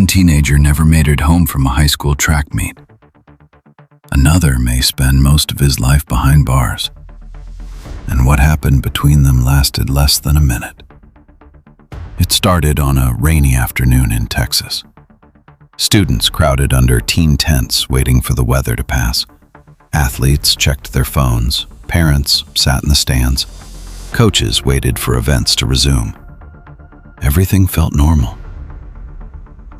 One teenager never made it home from a high school track meet. Another may spend most of his life behind bars. And what happened between them lasted less than a minute. It started on a rainy afternoon in Texas. Students crowded under teen tents waiting for the weather to pass. Athletes checked their phones. Parents sat in the stands. Coaches waited for events to resume. Everything felt normal.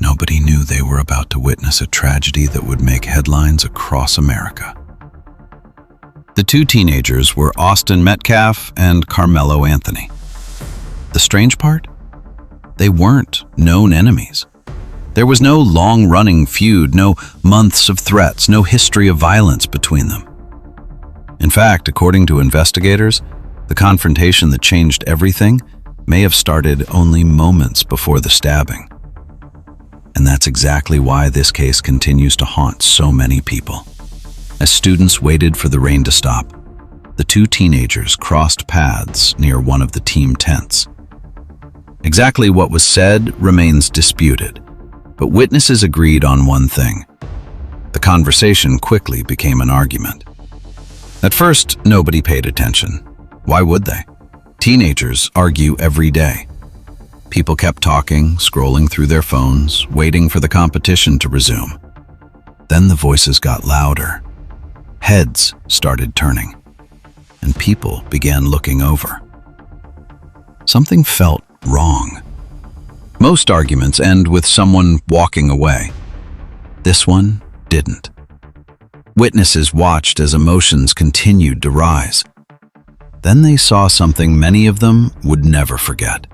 Nobody knew they were about to witness a tragedy that would make headlines across America. The two teenagers were Austin Metcalf and Karmelo Anthony. The strange part? They weren't known enemies. There was no long-running feud, no months of threats, no history of violence between them. In fact, according to investigators, the confrontation that changed everything may have started only moments before the stabbing. And that's exactly why this case continues to haunt so many people. As students waited for the rain to stop, the two teenagers crossed paths near one of the team tents. Exactly what was said remains disputed, but witnesses agreed on one thing. The conversation quickly became an argument. At first, nobody paid attention. Why would they? Teenagers argue every day. People kept talking, scrolling through their phones, waiting for the competition to resume. Then the voices got louder. Heads started turning, and people began looking over. Something felt wrong. Most arguments end with someone walking away. This one didn't. Witnesses watched as emotions continued to rise. Then they saw something many of them would never forget.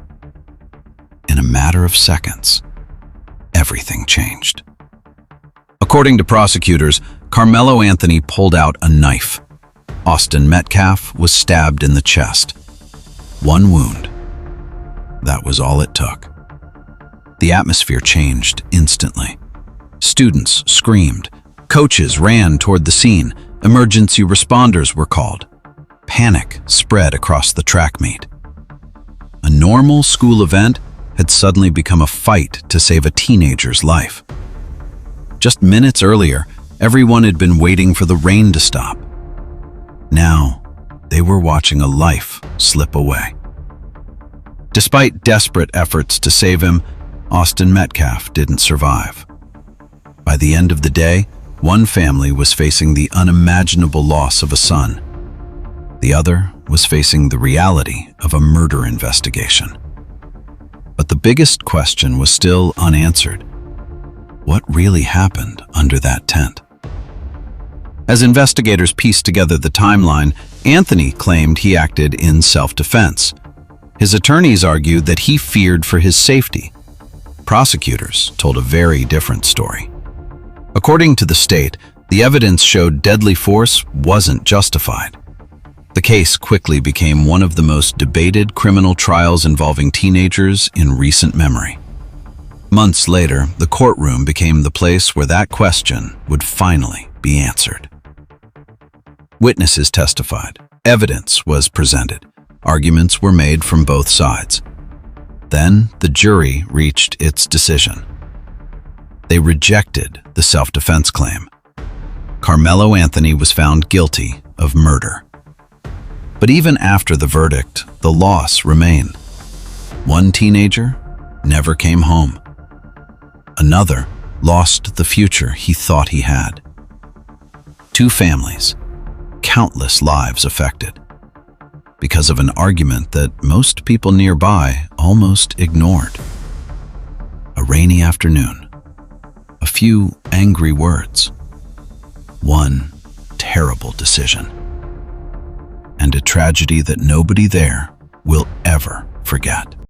In a matter of seconds, everything changed. According to prosecutors, Karmelo Anthony pulled out a knife. Austin Metcalf was stabbed in the chest. One wound. That was all it took. The atmosphere changed instantly. Students screamed. Coaches ran toward the scene. Emergency responders were called. Panic spread across the track meet. A normal school event had suddenly become a fight to save a teenager's life. Just minutes earlier, everyone had been waiting for the rain to stop. Now, they were watching a life slip away. Despite desperate efforts to save him, Austin Metcalf didn't survive. By the end of the day, one family was facing the unimaginable loss of a son. The other was facing the reality of a murder investigation. But the biggest question was still unanswered. What really happened under that tent? As investigators pieced together the timeline, Anthony claimed he acted in self-defense. His attorneys argued that he feared for his safety. Prosecutors told a very different story. According to the state, the evidence showed deadly force wasn't justified. The case quickly became one of the most debated criminal trials involving teenagers in recent memory. Months later, the courtroom became the place where that question would finally be answered. Witnesses testified. Evidence was presented. Arguments were made from both sides. Then the jury reached its decision. They rejected the self-defense claim. Karmelo Anthony was found guilty of murder. But even after the verdict, the loss remained. One teenager never came home. Another lost the future he thought he had. Two families, countless lives affected, because of an argument that most people nearby almost ignored. A rainy afternoon, a few angry words, one terrible decision, and a tragedy that nobody there will ever forget.